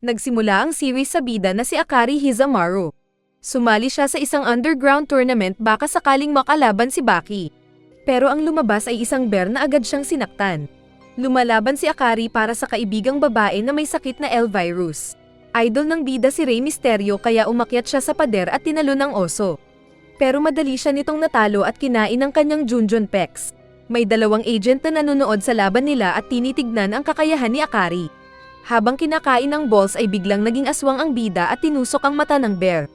Nagsimula ang series sa bida na si Akari Hizamaru. Sumali siya sa isang underground tournament baka sakaling makalaban si Baki. Pero ang lumabas ay isang bear na agad siyang sinaktan. Lumalaban si Akari para sa kaibigang babae na may sakit na L-virus. Idol ng bida si Rey Mysterio kaya umakyat siya sa pader at tinalo ng oso. Pero madali siya nitong natalo at kinain ng kanyang Junjun Pex. May dalawang agent na nanonood sa laban nila at tinitignan ang kakayahan ni Akari. Habang kinakain ng balls ay biglang naging aswang ang bida at tinusok ang mata ng bear.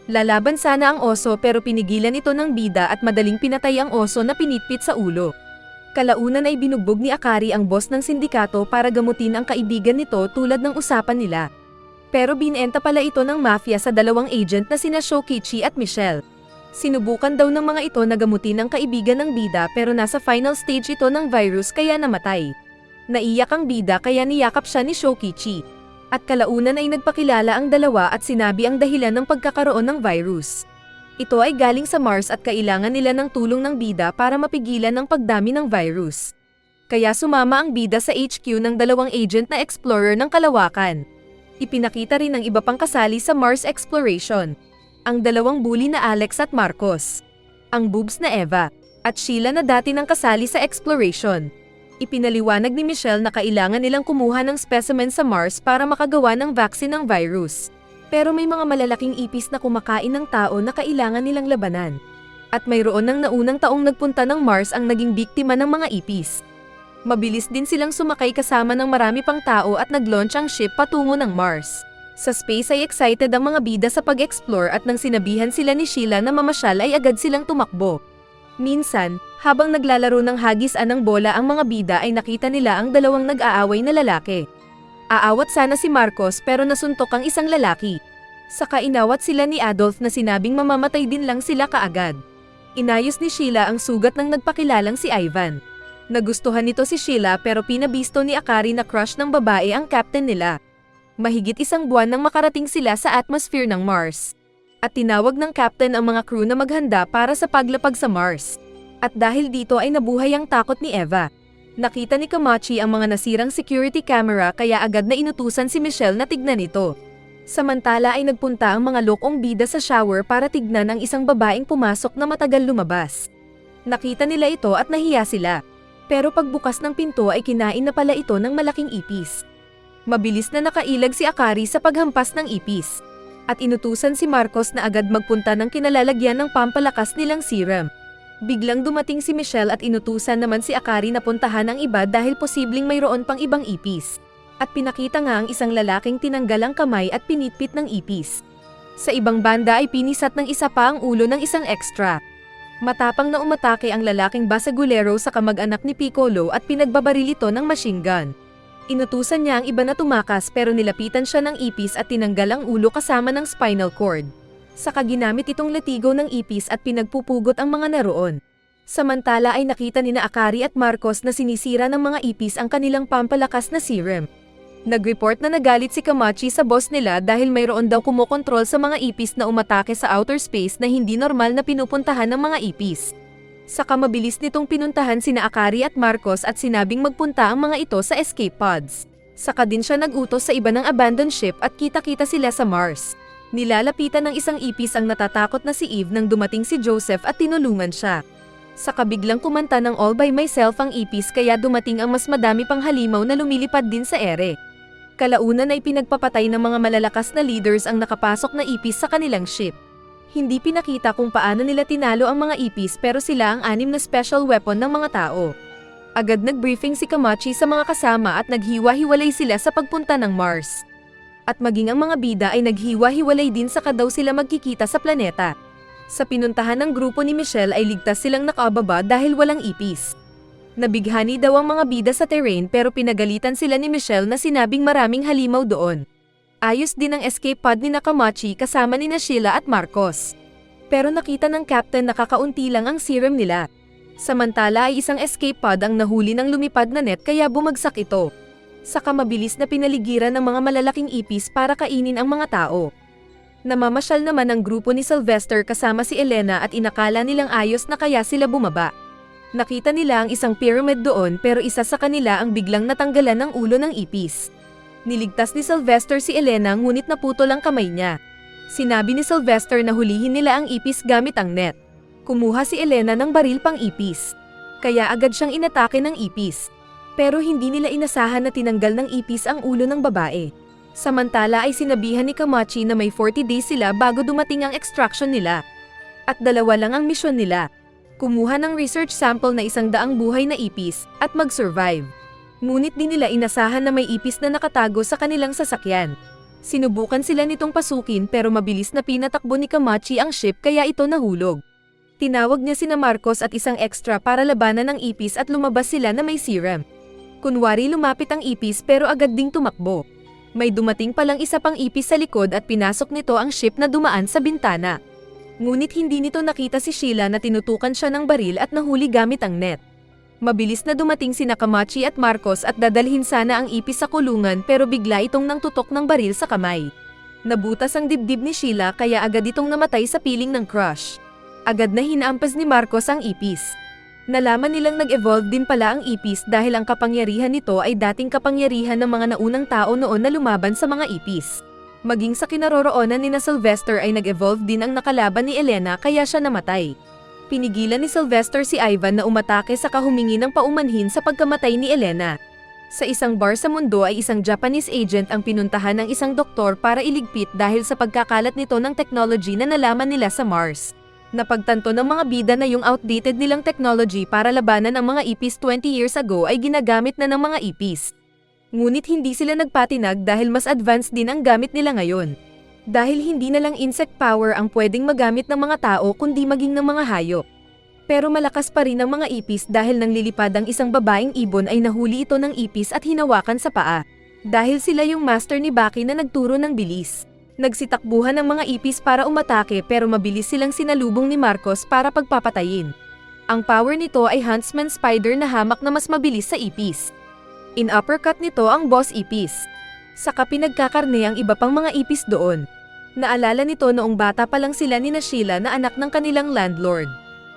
Lalaban sana ang oso pero pinigilan ito ng bida at madaling pinatay ang oso na pinitpit sa ulo. Kalaunan ay binugbog ni Akari ang boss ng sindikato para gamutin ang kaibigan nito tulad ng usapan nila. Pero binenta pala ito ng mafia sa dalawang agent na sina Shokichi at Michelle. Sinubukan daw ng mga ito na gamutin ang kaibigan ng bida pero nasa final stage ito ng virus kaya namatay. Naiyak ang bida kaya niyakap siya ni Shokichi. At kalaunan ay nagpakilala ang dalawa at sinabi ang dahilan ng pagkakaroon ng virus. Ito ay galing sa Mars at kailangan nila ng tulong ng bida para mapigilan ang pagdami ng virus. Kaya sumama ang bida sa HQ ng dalawang agent na explorer ng kalawakan. Ipinakita rin ang iba pang kasali sa Mars exploration. Ang dalawang bully na Alex at Marcos. Ang boobs na Eva. At Sheila na dati nang kasali sa exploration. Ipinaliwanag ni Michelle na kailangan nilang kumuha ng specimen sa Mars para makagawa ng vaccine ng virus. Pero may mga malalaking ipis na kumakain ng tao na kailangan nilang labanan. At mayroon ng naunang taong nagpunta ng Mars ang naging biktima ng mga ipis. Mabilis din silang sumakay kasama ng marami pang tao at nag-launch ang ship patungo ng Mars. Sa space ay excited ang mga bida sa pag-explore at nang sinabihan sila ni Sheila na mamasyal ay agad silang tumakbo. Minsan, habang naglalaro ng hagisan ng bola ang mga bida ay nakita nila ang dalawang nag-aaway na lalaki. Aawat sana si Marcos pero nasuntok ang isang lalaki. Saka inawat sila ni Adolf na sinabing mamamatay din lang sila kaagad. Inayos ni Sheila ang sugat ng nagpakilalang si Ivan. Nagustuhan nito si Sheila pero pinabisto ni Akari na crush ng babae ang captain nila. Mahigit isang buwan nang makarating sila sa atmosphere ng Mars. At tinawag ng captain ang mga crew na maghanda para sa paglapag sa Mars. At dahil dito ay nabuhay ang takot ni Eva. Nakita ni Kamachi ang mga nasirang security camera kaya agad na inutusan si Michelle na tignan ito. Samantala ay nagpunta ang mga lokong bida sa shower para tignan ang isang babaeng pumasok na matagal lumabas. Nakita nila ito at nahiya sila. Pero pagbukas ng pinto ay kinain na pala ito ng malaking ipis. Mabilis na nakailag si Akari sa paghampas ng ipis. At inutusan si Marcos na agad magpunta ng kinalalagyan ng pampalakas nilang serum. Biglang dumating si Michelle at inutusan naman si Akari na puntahan ang iba dahil posibleng mayroon pang ibang ipis. At pinakita nga ang isang lalaking tinanggal ang kamay at pinitpit ng ipis. Sa ibang banda ay pinisat ng isa pa ang ulo ng isang extra. Matapang na umatake ang lalaking basagulero sa kamag-anak ni Piccolo at pinagbabaril ito ng machine gun. Inutusan niya ang iba na tumakas pero nilapitan siya ng ipis at tinanggal ang ulo kasama ng spinal cord. Saka ginamit itong latigo ng ipis at pinagpupugot ang mga naroon. Samantala ay nakita nina Akari at Marcos na sinisira ng mga ipis ang kanilang pampalakas na serum. Nag-report na nagalit si Kamachi sa boss nila dahil mayroon daw kumokontrol sa mga ipis na umatake sa outer space na hindi normal na pinupuntahan ng mga ipis. Saka mabilis nitong pinuntahan sina Akari at Marcos at sinabing magpunta ang mga ito sa escape pods. Saka din siya nag-utos sa iba ng abandoned ship at kita-kita sila sa Mars. Nilalapitan ng isang ipis ang natatakot na si Eve nang dumating si Joseph at tinulungan siya. Saka biglang kumanta ng All by Myself ang ipis kaya dumating ang mas madami pang halimaw na lumilipad din sa ere. Kalaunan ay pinagpapatay ng mga malalakas na leaders ang nakapasok na ipis sa kanilang ship. Hindi pinakita kung paano nila tinalo ang mga ipis pero sila ang 6 na special weapon ng mga tao. Agad nag-briefing si Kamachi sa mga kasama at naghiwa-hiwalay sila sa pagpunta ng Mars. At maging ang mga bida ay naghiwa-hiwalay din saka daw sila magkikita sa planeta. Sa pinuntahan ng grupo ni Michelle ay ligtas silang nakababa dahil walang ipis. Nabighani daw ang mga bida sa terrain pero pinagalitan sila ni Michelle na sinabing maraming halimaw doon. Ayos din ang escape pod ni Kamachi kasama ni Sheila at Marcos. Pero nakita ng captain na kakaunti lang ang serum nila. Samantala ay isang escape pod ang nahuli ng lumipad na net kaya bumagsak ito. Saka mabilis na pinaligiran ng mga malalaking ipis para kainin ang mga tao. Namamasyal naman ang grupo ni Sylvester kasama si Elena at inakala nilang ayos na kaya sila bumaba. Nakita nila ang isang pyramid doon pero isa sa kanila ang biglang natanggalan ng ulo ng ipis. Niligtas ni Sylvester si Elena ngunit naputol ang kamay niya. Sinabi ni Sylvester na hulihin nila ang ipis gamit ang net. Kumuha si Elena ng baril pang ipis. Kaya agad siyang inatake ng ipis. Pero hindi nila inasahan na tinanggal ng ipis ang ulo ng babae. Samantala ay sinabihan ni Kamachi na may 40 days sila bago dumating ang extraction nila. At 2 lang ang misyon nila. Kumuha ng research sample na 100 buhay na ipis at mag-survive. Ngunit di nila inasahan na may ipis na nakatago sa kanilang sasakyan. Sinubukan sila nitong pasukin pero mabilis na pinatakbo ni Kamachi ang ship kaya ito nahulog. Tinawag niya sina Marcos at isang extra para labanan ang ipis at lumabas sila na may serum. Kunwari lumapit ang ipis pero agad ding tumakbo. May dumating palang isa pang ipis sa likod at pinasok nito ang ship na dumaan sa bintana. Ngunit hindi nito nakita si Sheila na tinutukan siya ng baril at nahuli gamit ang net. Mabilis na dumating sina Kamachi at Marcos at dadalhin sana ang ipis sa kulungan pero bigla itong nangtutok ng baril sa kamay. Nabutas ang dibdib ni Sheila kaya agad itong namatay sa piling ng crush. Agad na hinaampas ni Marcos ang ipis. Nalaman nilang nag-evolve din pala ang ipis dahil ang kapangyarihan nito ay dating kapangyarihan ng mga naunang tao noon na lumaban sa mga ipis. Maging sa kinaroroonan ni Sylvester ay nag-evolve din ang nakalaban ni Elena kaya siya namatay. Pinigilan ni Sylvester si Ivan na umatake sa humingi ng paumanhin sa pagkamatay ni Elena. Sa isang bar sa mundo ay isang Japanese agent ang pinuntahan ng isang doktor para iligpit dahil sa pagkakalat nito ng technology na nalaman nila sa Mars. Napagtanto ng mga bida na yung outdated nilang technology para labanan ang mga ipis 20 years ago ay ginagamit na ng mga ipis. Ngunit hindi sila nagpatinag dahil mas advanced din ang gamit nila ngayon. Dahil hindi na lang insect power ang pwedeng magamit ng mga tao kundi maging ng mga hayop. Pero malakas pa rin ang mga ipis dahil nang lilipad ang isang babaeng ibon ay nahuli ito ng ipis at hinawakan sa paa. Dahil sila yung master ni Baki na nagturo ng bilis. Nagsitakbuhan ng mga ipis para umatake pero mabilis silang sinalubong ni Marcos para pagpapatayin. Ang power nito ay huntsman spider na hamak na mas mabilis sa ipis. In-uppercut nito ang boss ipis. Saka pinagkakarne ang iba pang mga ipis doon. Naalala nito noong bata pa lang sila ni Sheila na anak ng kanilang landlord.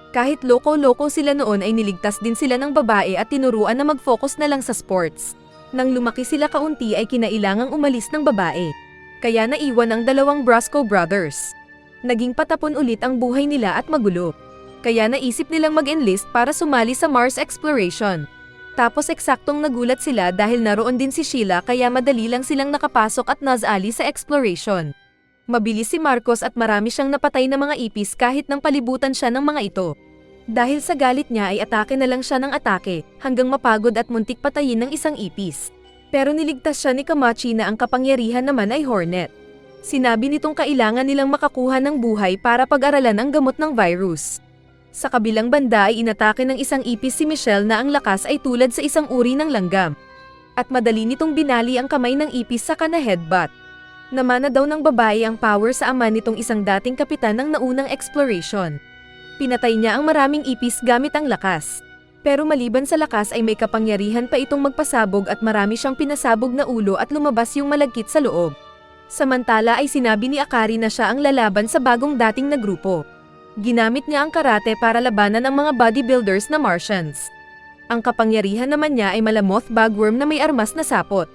Kahit loko-loko sila noon ay niligtas din sila ng babae at tinuruan na mag-focus na lang sa sports. Nang lumaki sila kaunti ay kinailangang umalis ng babae. Kaya naiwan ang 2 Brasco brothers. Naging patapon ulit ang buhay nila at magulo. Kaya naisip nilang mag-enlist para sumali sa Mars exploration. Tapos eksaktong nagulat sila dahil naroon din si Sheila kaya madali lang silang nakapasok at nazali sa exploration. Mabilis si Marcos at marami siyang napatay na mga ipis kahit nang palibutan siya ng mga ito. Dahil sa galit niya ay atake na lang siya ng atake hanggang mapagod at muntik patayin ng isang ipis. Pero niligtas siya ni Kamachi na ang kapangyarihan naman ay Hornet. Sinabi nitong kailangan nilang makakuha ng buhay para pag-aralan ang gamot ng virus. Sa kabilang banda ay inatake ng isang ipis si Michelle na ang lakas ay tulad sa isang uri ng langgam. At madali nitong binali ang kamay ng ipis sa headbutt. Namana daw ng babae ang power sa ama nitong isang dating kapitan ng naunang exploration. Pinatay niya ang maraming ipis gamit ang lakas. Pero maliban sa lakas ay may kapangyarihan pa itong magpasabog at marami siyang pinasabog na ulo at lumabas yung malagkit sa loob. Samantala ay sinabi ni Akari na siya ang lalaban sa bagong dating na grupo. Ginamit niya ang karate para labanan ang mga bodybuilders na Martians. Ang kapangyarihan naman niya ay malamoth bagworm na may armas na sapot.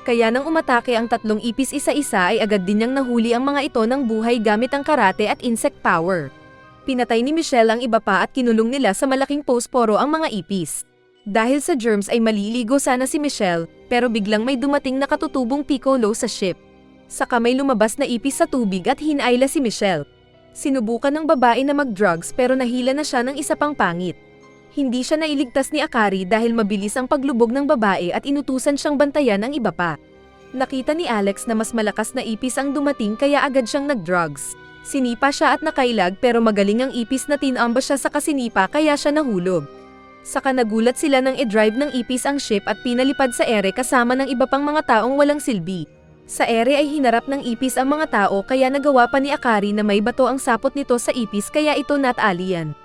Kaya nang umatake ang 3 ipis isa-isa ay agad din niyang nahuli ang mga ito ng buhay gamit ang karate at insect power. Pinatay ni Michelle ang iba pa at kinulong nila sa malaking posporo ang mga ipis. Dahil sa germs ay maliligo sana si Michelle, pero biglang may dumating na katutubong piccolo sa ship. Saka may lumabas na ipis sa tubig at hinayla si Michelle. Sinubukan ng babae na mag-drugs pero nahila na siya ng isa pang pangit. Hindi siya nailigtas ni Akari dahil mabilis ang paglubog ng babae at inutusan siyang bantayan ang iba pa. Nakita ni Alex na mas malakas na ipis ang dumating kaya agad siyang nag-drugs. Sinipa siya at nakailag pero magaling ang ipis na tinambas siya sa kasinipa kaya siya nahulog. Saka nagulat sila nang i-drive ng ipis ang ship at pinalipad sa ere kasama ng iba pang mga taong walang silbi. Sa ere ay hinarap ng ipis ang mga tao kaya nagawa pa ni Akari na may bato ang sapot nito sa ipis kaya ito not-alien.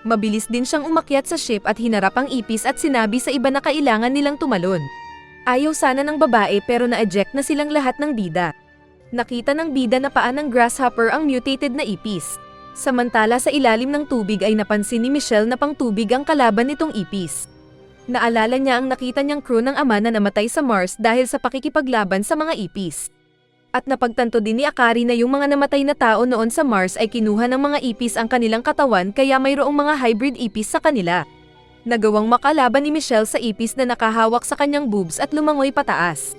Mabilis din siyang umakyat sa ship at hinarap ang ipis at sinabi sa iba na kailangan nilang tumalon. Ayaw sana ng babae pero na-eject na silang lahat ng bida. Nakita ng bida na paa ng grasshopper ang mutated na ipis. Samantala sa ilalim ng tubig ay napansin ni Michelle na pang tubig ang kalaban nitong ipis. Naalala niya ang nakita niyang crew ng ama na namatay sa Mars dahil sa pakikipaglaban sa mga ipis. At napagtanto din ni Akari na yung mga namatay na tao noon sa Mars ay kinuha ng mga ipis ang kanilang katawan kaya mayroong mga hybrid ipis sa kanila. Nagawang makalaban ni Michelle sa ipis na nakahawak sa kanyang boobs at lumangoy pataas.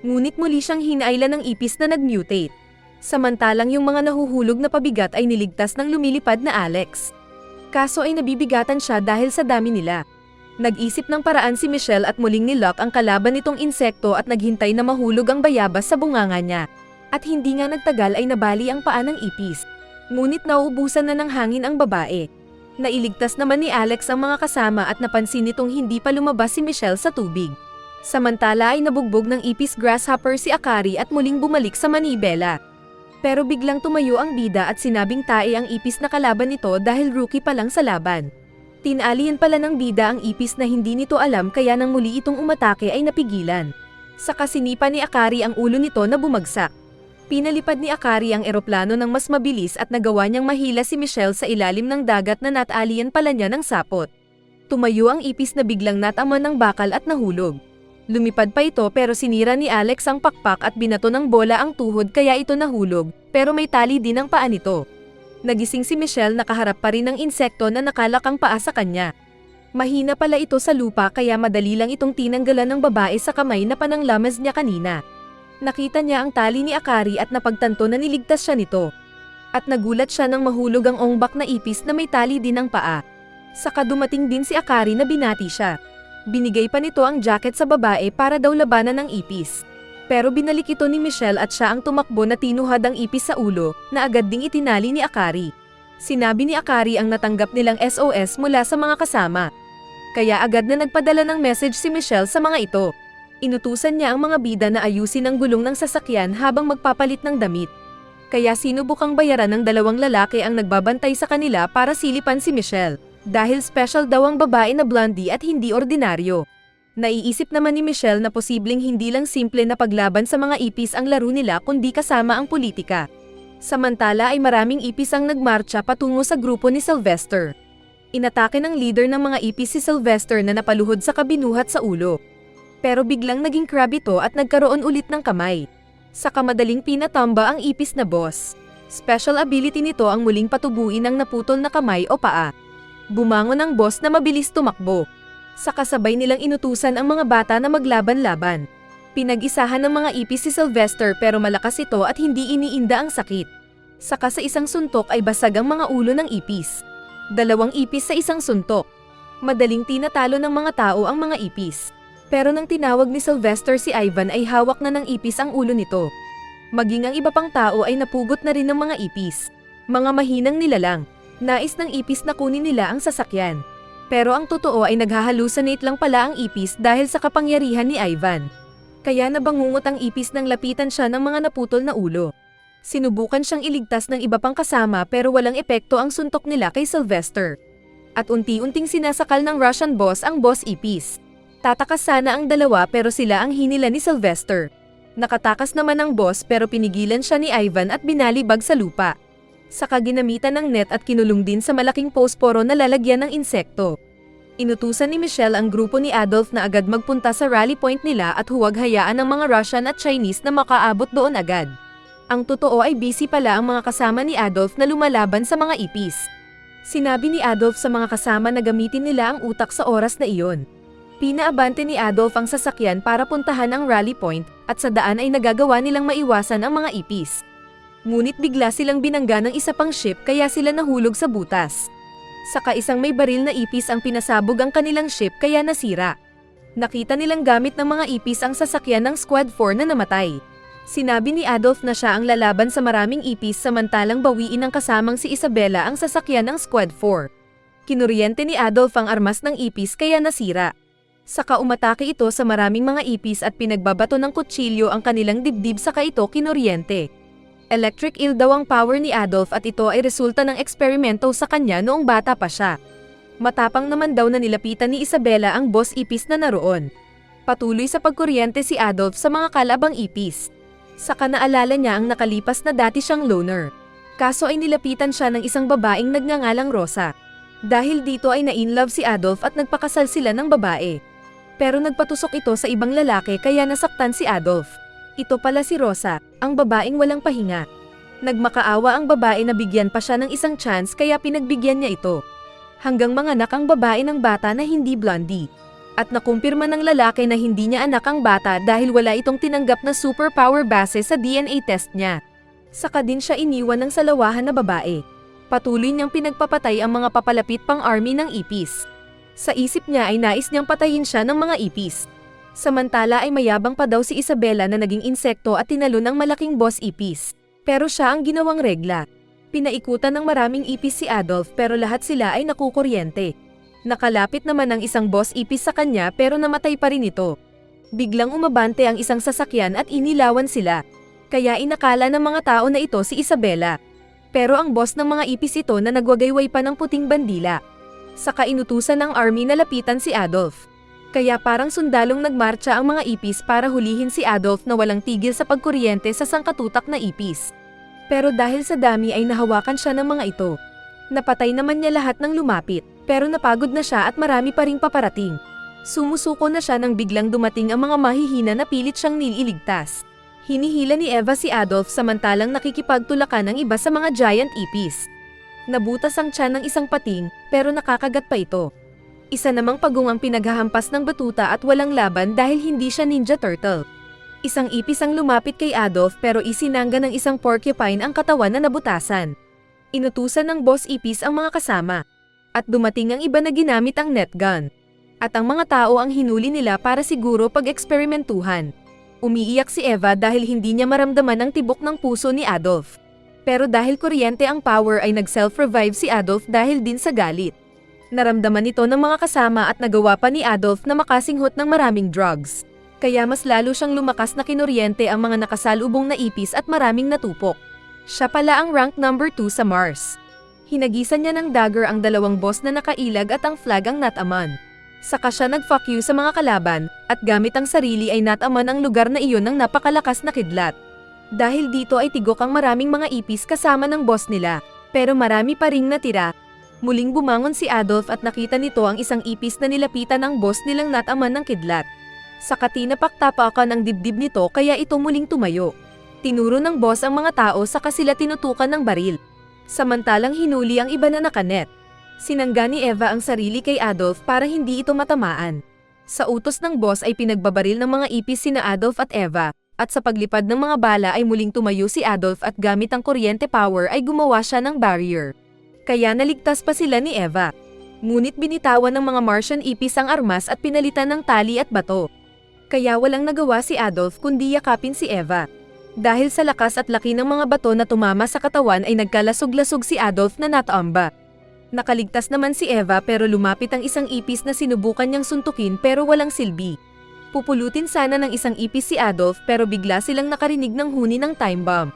Ngunit muli siyang hinailan ng ipis na nag-mutate. Samantalang yung mga nahuhulog na pabigat ay niligtas ng lumilipad na Alex. Kaso ay nabibigatan siya dahil sa dami nila. Nag-isip ng paraan si Michelle at muling nilock ang kalaban nitong insekto at naghintay na mahulog ang bayabas sa bunganga niya. At hindi nga nagtagal ay nabali ang paa ng ipis. Ngunit nauubusan na ng hangin ang babae. Nailigtas naman ni Alex ang mga kasama at napansin nitong hindi pa lumabas si Michelle sa tubig. Samantala ay nabugbog ng ipis grasshopper si Akari at muling bumalik sa manibela. Pero biglang tumayo ang bida at sinabing tae ang ipis na kalaban nito dahil rookie pa lang sa laban. Tinalian pala ng bida ang ipis na hindi nito alam kaya nang muli itong umatake ay napigilan. Sa kasinipa ni Akari ang ulo nito na bumagsak. Pinalipad ni Akari ang eroplano ng mas mabilis at nagawa niyang mahila si Michelle sa ilalim ng dagat na natalian pala niya ng sapot. Tumayo ang ipis na biglang nataman ng bakal at nahulog. Lumipad pa ito pero sinira ni Alex ang pakpak at binato ng bola ang tuhod kaya ito nahulog, pero may tali din ang paa nito. Nagising si Michelle nakaharap pa rin ng insekto na nakalakang paa sa kanya. Mahina pala ito sa lupa kaya madali lang itong tinanggalan ng babae sa kamay na pananglamas niya kanina. Nakita niya ang tali ni Akari at napagtanto na niligtas siya nito. At nagulat siya nang mahulog ang ongbak na ipis na may tali din ng paa. Saka dumating din si Akari na binati siya. Binigay pa nito ang jacket sa babae para daw labanan ng ipis. Pero binalik ito ni Michelle at siya ang tumakbo na tinuhad ang ipis sa ulo, na agad ding itinali ni Akari. Sinabi ni Akari ang natanggap nilang SOS mula sa mga kasama. Kaya agad na nagpadala ng message si Michelle sa mga ito. Inutusan niya ang mga bida na ayusin ang gulong ng sasakyan habang magpapalit ng damit. Kaya sinubukang bayaran ng dalawang lalaki ang nagbabantay sa kanila para silipan si Michelle. Dahil special daw ang babae na blondie at hindi ordinaryo. Naiisip naman ni Michelle na posibleng hindi lang simple na paglaban sa mga ipis ang laro nila kundi kasama ang politika. Samantala ay maraming ipis ang nagmarcha patungo sa grupo ni Sylvester. Inatake ng leader ng mga ipis si Sylvester na napaluhod sa kabinuhat sa ulo. Pero biglang naging crab ito at nagkaroon ulit ng kamay. Saka madaling pinatamba ang ipis na boss. Special ability nito ang muling patubuin ang naputol na kamay o paa. Bumangon ang boss na mabilis tumakbo. Sa kasabay nilang inutusan ang mga bata na maglaban-laban. Pinag-isahan ng mga ipis si Sylvester pero malakas ito at hindi iniinda ang sakit. Saka sa isang suntok ay basag ang mga ulo ng ipis. 2 ipis sa isang suntok. Madaling tinatalo ng mga tao ang mga ipis. Pero nang tinawag ni Sylvester si Ivan ay hawak na ng ipis ang ulo nito. Maging ang iba pang tao ay napugot na rin ng mga ipis. Mga mahinang nilalang. Nais ng ipis na kunin nila ang sasakyan. Pero ang totoo ay naghahalusinate lang pala ang ipis dahil sa kapangyarihan ni Ivan. Kaya nabangungot ang ipis nang lapitan siya ng mga naputol na ulo. Sinubukan siyang iligtas ng iba pang kasama pero walang epekto ang suntok nila kay Sylvester. At unti-unting sinasakal ng Russian boss ang boss ipis. Tatakas sana ang dalawa pero sila ang hinila ni Sylvester. Nakatakas naman ang boss pero pinigilan siya ni Ivan at binalibag sa lupa. Saka ginamitan ng net at kinulong din sa malaking posporo na lalagyan ng insekto. Inutusan ni Michelle ang grupo ni Adolf na agad magpunta sa rally point nila at huwag hayaan ng mga Russian at Chinese na makaabot doon agad. Ang totoo ay busy pala ang mga kasama ni Adolf na lumalaban sa mga ipis. Sinabi ni Adolf sa mga kasama na gamitin nila ang utak sa oras na iyon. Pinaabante ni Adolf ang sasakyan para puntahan ang rally point at sa daan ay nagagawa nilang maiwasan ang mga ipis. Ngunit bigla silang binangga ng isa pang ship kaya sila nahulog sa butas. Saka isang may baril na ipis ang pinasabog ang kanilang ship kaya nasira. Nakita nilang gamit ng mga ipis ang sasakyan ng Squad 4 na namatay. Sinabi ni Adolf na siya ang lalaban sa maraming ipis samantalang bawiin ng kasamang si Isabella ang sasakyan ng Squad 4. Kinuryente ni Adolf ang armas ng ipis kaya nasira. Saka umatake ito sa maraming mga ipis at pinagbabato ng kutsilyo ang kanilang dibdib saka ito kinuryente. Electric eel daw ang power ni Adolf at ito ay resulta ng eksperimento sa kanya noong bata pa siya. Matapang naman daw na nilapitan ni Isabella ang boss ipis na naroon. Patuloy sa pagkuryente si Adolf sa mga kalabang ipis. Saka naalala niya ang nakalipas na dati siyang loner. Kaso ay nilapitan siya ng isang babaeng nagngangalang Rosa. Dahil dito ay na-inlove si Adolf at nagpakasal sila ng babae. Pero nagpatusok ito sa ibang lalaki kaya nasaktan si Adolf. Ito pala si Rosa, ang babaeng walang pahinga. Nagmakaawa ang babae na bigyan pa siya ng isang chance kaya pinagbigyan niya ito. Hanggang manganak ang babae ng bata na hindi blondie. At nakumpirma ng lalaki na hindi niya anak ang bata dahil wala itong tinanggap na superpower base sa DNA test niya. Saka din siya iniwan ng salawahan na babae. Patuloy niyang pinagpapatay ang mga papalapit pang army ng ipis. Sa isip niya ay nais niyang patayin siya ng mga ipis. Samantala ay mayabang pa daw si Isabela na naging insekto at tinalo ng malaking boss ipis. Pero siya ang ginawang regla. Pinaikutan ng maraming ipis si Adolf pero lahat sila ay nakukuryente. Nakalapit naman ang isang boss ipis sa kanya pero namatay pa rin ito. Biglang umabante ang isang sasakyan at inilawan sila. Kaya inakala ng mga tao na ito si Isabela. Pero ang boss ng mga ipis ito na nagwagayway pa ng puting bandila. Saka inutusan ng army na lapitan si Adolf. Kaya parang sundalong nagmarcha ang mga ipis para hulihin si Adolf na walang tigil sa pagkuryente sa sangkatutak na ipis. Pero dahil sa dami ay nahawakan siya ng mga ito. Napatay naman niya lahat ng lumapit, pero napagod na siya at marami pa ring paparating. Sumusuko na siya nang biglang dumating ang mga mahihina na pilit siyang nililigtas. Hinihila ni Eva si Adolf samantalang nakikipagtulakan ng iba sa mga giant ipis. Nabutas ang tiyan ng isang pating, pero nakakagat pa ito. Isa namang pagong ang pinaghahampas ng batuta at walang laban dahil hindi siya ninja turtle. Isang ipis ang lumapit kay Adolf pero isinangga ng isang porcupine ang katawan na nabutasan. Inutusan ng boss ipis ang mga kasama. At dumating ang iba na ginamit ang net gun. At ang mga tao ang hinuli nila para siguro pag-eksperimentuhan. Umiiyak si Eva dahil hindi niya maramdaman ang tibok ng puso ni Adolf. Pero dahil kuryente ang power ay nag-self-revive si Adolf dahil din sa galit. Naramdaman ito ng mga kasama at nagawa pa ni Adolf na makasinghot ng maraming drugs. Kaya mas lalo siyang lumakas na kinuryente ang mga nakasalubong na ipis at maraming natupok. Siya pala ang rank number 2 sa Mars. Hinagisan niya ng dagger ang dalawang boss na nakailag at ang flag ang nataman. Saka siya nag-fuck you sa mga kalaban at gamit ang sarili ay nataman ang lugar na iyon ng napakalakas na kidlat. Dahil dito ay tigok ang maraming mga ipis kasama ng boss nila, pero marami pa ring natira. Muling bumangon si Adolf at nakita nito ang isang ipis na nilapitan ng boss nilang nataman ng kidlat. Saka tinapak-tapakan ang dibdib nito kaya ito muling tumayo. Tinuro ng boss ang mga tao saka sila tinutukan ng baril. Samantalang hinuli ang iba na nakanet. Sinangga ni Eva ang sarili kay Adolf para hindi ito matamaan. Sa utos ng boss ay pinagbabaril ng mga ipis sina Adolf at Eva. At sa paglipad ng mga bala ay muling tumayo si Adolf at gamit ang kuryente power ay gumawa siya ng barrier. Kaya naligtas pa sila ni Eva. Ngunit binitawan ng mga Martian ipis ang armas at pinalitan ng tali at bato. Kaya walang nagawa si Adolf kundi yakapin si Eva. Dahil sa lakas at laki ng mga bato na tumama sa katawan ay nagkalasog-lasog si Adolf na nataamba. Nakaligtas naman si Eva pero lumapit ang isang ipis na sinubukan niyang suntukin pero walang silbi. Pupulutin sana ng isang ipis si Adolf pero bigla silang nakarinig ng huni ng time bomb.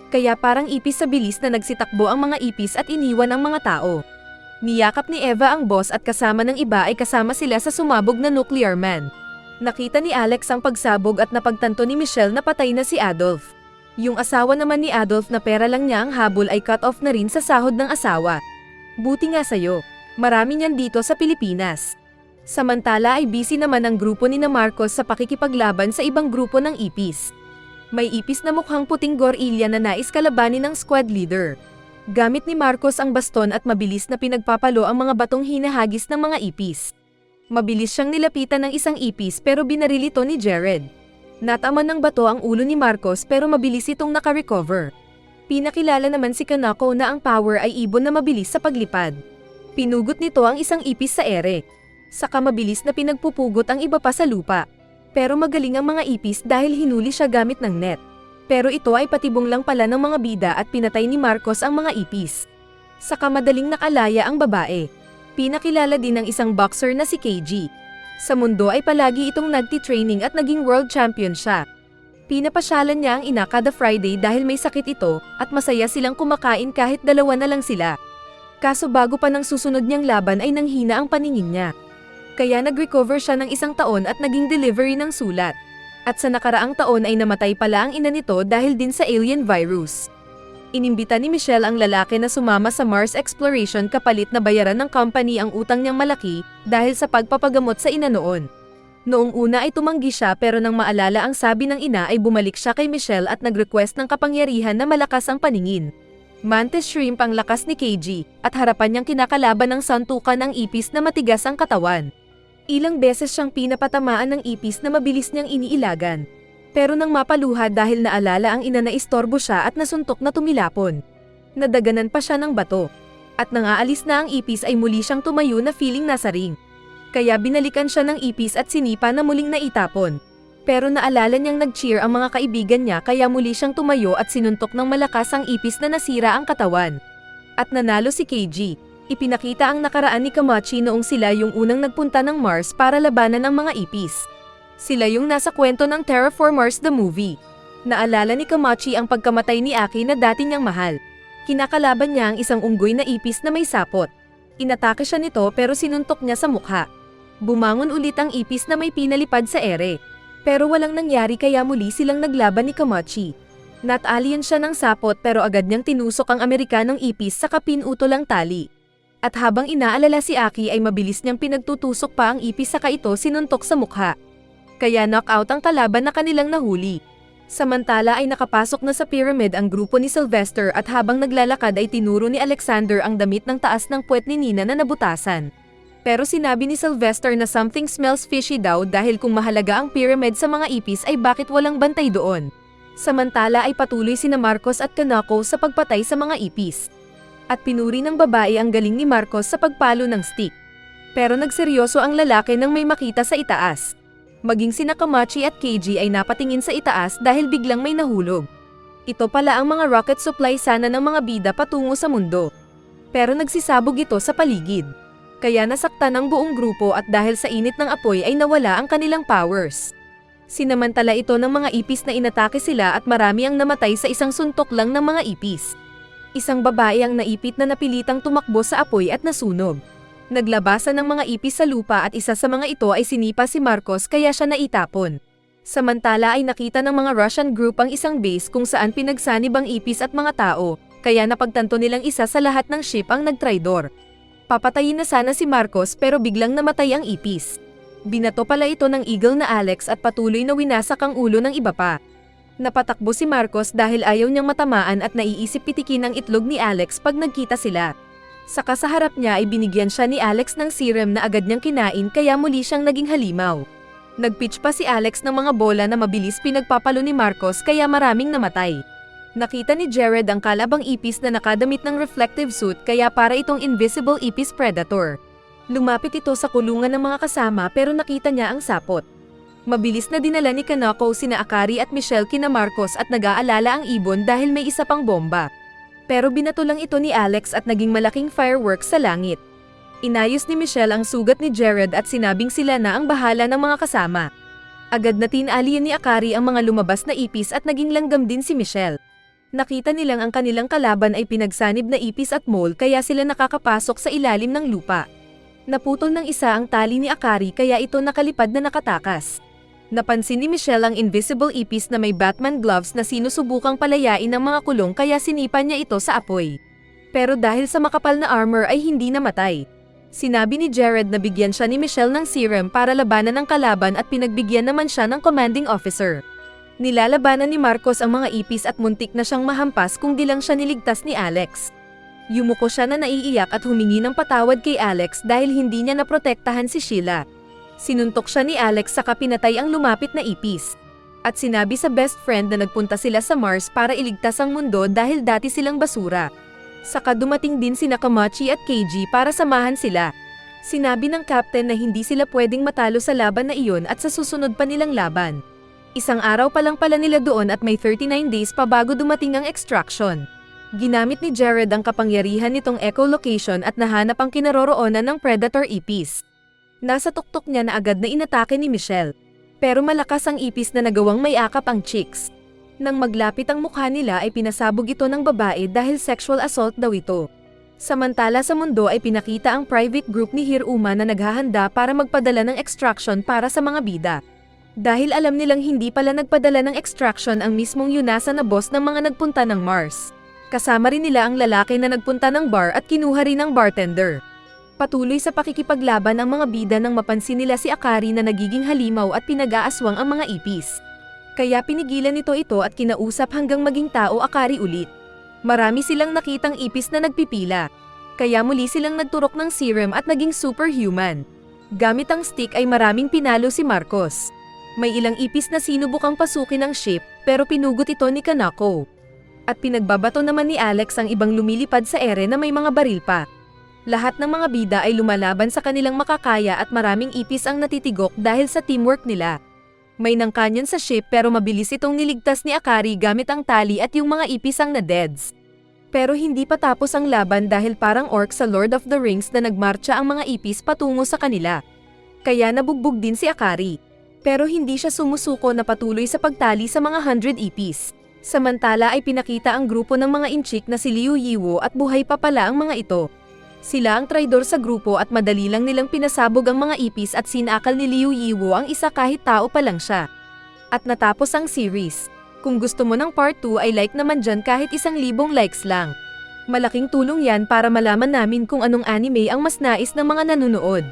Kaya parang ipis sa bilis na nagsitakbo ang mga ipis at iniwan ang mga tao. Niyakap ni Eva ang boss at kasama ng iba ay kasama sila sa sumabog na nuclear man. Nakita ni Alex ang pagsabog at napagtanto ni Michelle na patay na si Adolf. Yung asawa naman ni Adolf na pera lang niya ang habol ay cut off na rin sa sahod ng asawa. Buti nga sayo, marami niyan dito sa Pilipinas. Samantala ay busy naman ang grupo ni na Marcos sa pakikipaglaban sa ibang grupo ng ipis. May ipis na mukhang puting gorilya na nais kalabanin ng squad leader. Gamit ni Marcos ang baston at mabilis na pinagpapalo ang mga batong hinahagis ng mga ipis. Mabilis siyang nilapitan ng isang ipis pero binaril ito ni Jared. Nataman ng bato ang ulo ni Marcos pero mabilis itong naka-recover. Pinakilala naman si Kanako na ang power ay ibon na mabilis sa paglipad. Pinugot nito ang isang ipis sa ere. Saka mabilis na pinagpupugot ang iba pa sa lupa. Pero magaling ang mga ipis dahil hinuli siya gamit ng net. Pero ito ay patibong lang pala ng mga bida at pinatay ni Marcos ang mga ipis. Saka madaling nakalaya ang babae. Pinakilala din ng isang boxer na si KG. Sa mundo ay palagi itong nagti-training at naging world champion siya. Pinapasyalan niya ang ina kada Friday dahil may sakit ito at masaya silang kumakain kahit dalawa na lang sila. Kaso bago pa ng susunod niyang laban ay nanghina ang paningin niya. Kaya nag-recover siya ng 1 taon at naging delivery ng sulat. At sa nakaraang taon ay namatay pala ang ina nito dahil din sa alien virus. Inimbita ni Michelle ang lalaki na sumama sa Mars exploration kapalit na bayaran ng company ang utang niyang malaki dahil sa pagpapagamot sa ina noon. Noong una ay tumanggi siya pero nang maalala ang sabi ng ina ay bumalik siya kay Michelle at nag-request ng kapangyarihan na malakas ang paningin. Mantis shrimp ang lakas ni KG, at harapan niyang kinakalaban ng santukan ang ipis na matigas ang katawan. Ilang beses siyang pinapatamaan ng ipis na mabilis niyang iniilagan. Pero nang mapaluha dahil naalala ang ina na istorbo siya at nasuntok na tumilapon. Nadaganan pa siya ng bato. At nang aalis na ang ipis ay muli siyang tumayo na feeling nasa ring. Kaya binalikan siya ng ipis at sinipa na muling naitapon. Pero naalala niyang nag-cheer ang mga kaibigan niya kaya muli siyang tumayo at sinuntok ng malakas ang ipis na nasira ang katawan. At nanalo si KG. Ipinakita ang nakaraan ni Kamachi noong sila yung unang nagpunta ng Mars para labanan ang mga ipis. Sila yung nasa kwento ng Terraformers the Movie. Naalala ni Kamachi ang pagkamatay ni Aki na dati niyang mahal. Kinakalaban niya ang isang unggoy na ipis na may sapot. Inatake siya nito pero sinuntok niya sa mukha. Bumangon ulit ang ipis na may pinalipad sa ere. Pero walang nangyari kaya muli silang naglaban ni Kamachi. Nat-alien siya ng sapot pero agad niyang tinusok ang Amerikanong ipis sa kapinutol ang tali. At habang inaalala si Aki ay mabilis niyang pinagtutusok pa ang ipis saka ito sinuntok sa mukha. Kaya knockout ang kalaban na kanilang nahuli. Samantala ay nakapasok na sa pyramid ang grupo ni Sylvester at habang naglalakad ay tinuro ni Alexander ang damit ng taas ng puwet ni Nina na nabutasan. Pero sinabi ni Sylvester na something smells fishy daw dahil kung mahalaga ang pyramid sa mga ipis ay bakit walang bantay doon. Samantala ay patuloy sina Marcos at Kanako sa pagpatay sa mga ipis. At pinuri ng babae ang galing ni Marcos sa pagpalo ng stick. Pero nagseryoso ang lalaki nang may makita sa itaas. Maging sina Kamachi at KG ay napatingin sa itaas dahil biglang may nahulog. Ito pala ang mga rocket supply sana ng mga bida patungo sa mundo. Pero nagsisabog ito sa paligid. Kaya nasaktan ang buong grupo at dahil sa init ng apoy ay nawala ang kanilang powers. Sinamantala ito ng mga ipis na inatake sila at marami ang namatay sa isang suntok lang ng mga ipis. Isang babae ang naipit na napilitang tumakbo sa apoy at nasunog. Naglabasan ng mga ipis sa lupa at isa sa mga ito ay sinipa si Marcos kaya siya naitapon. Samantala ay nakita ng mga Russian group ang isang base kung saan pinagsanib ang ipis at mga tao, kaya napagtanto nilang isa sa lahat ng ship ang nagtraidor. Papatayin na sana si Marcos pero biglang namatay ang ipis. Binato pala ito ng eagle na Alex at patuloy na winasak ang ulo ng iba pa. Napatakbo si Marcos dahil ayaw niyang matamaan at naiisip pitikin ang itlog ni Alex pag nagkita sila. Saka sa harap niya ay binigyan siya ni Alex ng serum na agad niyang kinain kaya muli siyang naging halimaw. Nagpitch pa si Alex ng mga bola na mabilis pinagpapalo ni Marcos kaya maraming namatay. Nakita ni Jared ang kalabang ipis na nakadamit ng reflective suit kaya para itong invisible ipis predator. Lumapit ito sa kulungan ng mga kasama pero nakita niya ang sapot. Mabilis na dinala ni Kanako sina Akari at Michelle kina Marcos at nag-aalala ang ibon dahil may isa pang bomba. Pero binato lang ito ni Alex at naging malaking fireworks sa langit. Inayos ni Michelle ang sugat ni Jared at sinabing sila na ang bahala ng mga kasama. Agad na tinalian ni Akari ang mga lumabas na ipis at naging langgam din si Michelle. Nakita nilang ang kanilang kalaban ay pinagsanib na ipis at mole kaya sila nakakapasok sa ilalim ng lupa. Naputol ng isa ang tali ni Akari kaya ito nakalipad na nakatakas. Napansin ni Michelle ang invisible ipis na may Batman gloves na sinusubukang palayain ng mga kulong kaya sinipa niya ito sa apoy. Pero dahil sa makapal na armor ay hindi namatay. Sinabi ni Jared na bigyan siya ni Michelle ng serum para labanan ang kalaban at pinagbigyan naman siya ng commanding officer. Nilalabanan ni Marcos ang mga ipis at muntik na siyang mahampas kung di lang siya niligtas ni Alex. Yumuko siya na naiiyak at humingi ng patawad kay Alex dahil hindi niya naprotektahan si Sheila. Sinuntok siya ni Alex saka pinatay ang lumapit na ipis. At sinabi sa best friend na nagpunta sila sa Mars para iligtas ang mundo dahil dati silang basura. Saka dumating din sina Kamachi at KG para samahan sila. Sinabi ng captain na hindi sila pwedeng matalo sa laban na iyon at sa susunod pa nilang laban. Isang araw pa lang pala nila doon at may 39 days pa bago dumating ang extraction. Ginamit ni Jared ang kapangyarihan nitong echolocation at nahanap ang kinaroroonan ng predator ipis. Nasa tuktok niya na agad na inatake ni Michelle. Pero malakas ang ipis na nagawang may akap ang chicks. Nang maglapit ang mukha nila ay pinasabog ito ng babae dahil sexual assault daw ito. Samantala sa mundo ay pinakita ang private group ni Hiruma na naghahanda para magpadala ng extraction para sa mga bida. Dahil alam nilang hindi pala nagpadala ng extraction ang mismong Yunasa na boss ng mga nagpunta ng Mars. Kasama rin nila ang lalaki na nagpunta ng bar at kinuha rin ng bartender. Patuloy sa pakikipaglaban ang mga bida nang mapansin nila si Akari na nagiging halimaw at pinag-aaswang ang mga ipis. Kaya pinigilan nito ito at kinausap hanggang maging tao Akari ulit. Marami silang nakitang ipis na nagpipila. Kaya muli silang nagturok ng serum at naging superhuman. Gamit ang stick ay maraming pinalo si Marcos. May ilang ipis na sinubukang pasukin ang ship pero pinugot ito ni Kanako. At pinagbabato naman ni Alex ang ibang lumilipad sa ere na may mga baril pa. Lahat ng mga bida ay lumalaban sa kanilang makakaya at maraming ipis ang natitigok dahil sa teamwork nila. May nangkanyan sa ship pero mabilis itong niligtas ni Akari gamit ang tali at yung mga ipis ang na-deads. Pero hindi pa tapos ang laban dahil parang orc sa Lord of the Rings na nagmarcha ang mga ipis patungo sa kanila. Kaya nabugbog din si Akari. Pero hindi siya sumusuko na patuloy sa pagtali sa mga 100 ipis. Samantala ay pinakita ang grupo ng mga inchik na si Liu Yiwo at buhay pa pala ang mga ito. Sila ang traidor sa grupo at madali lang nilang pinasabog ang mga ipis at sinakal ni Liu Yiwo ang isa kahit tao pa lang siya. At natapos ang series. Kung gusto mo ng part 2 ay like naman dyan kahit 1,000 likes lang. Malaking tulong yan para malaman namin kung anong anime ang mas nais ng mga nanonood.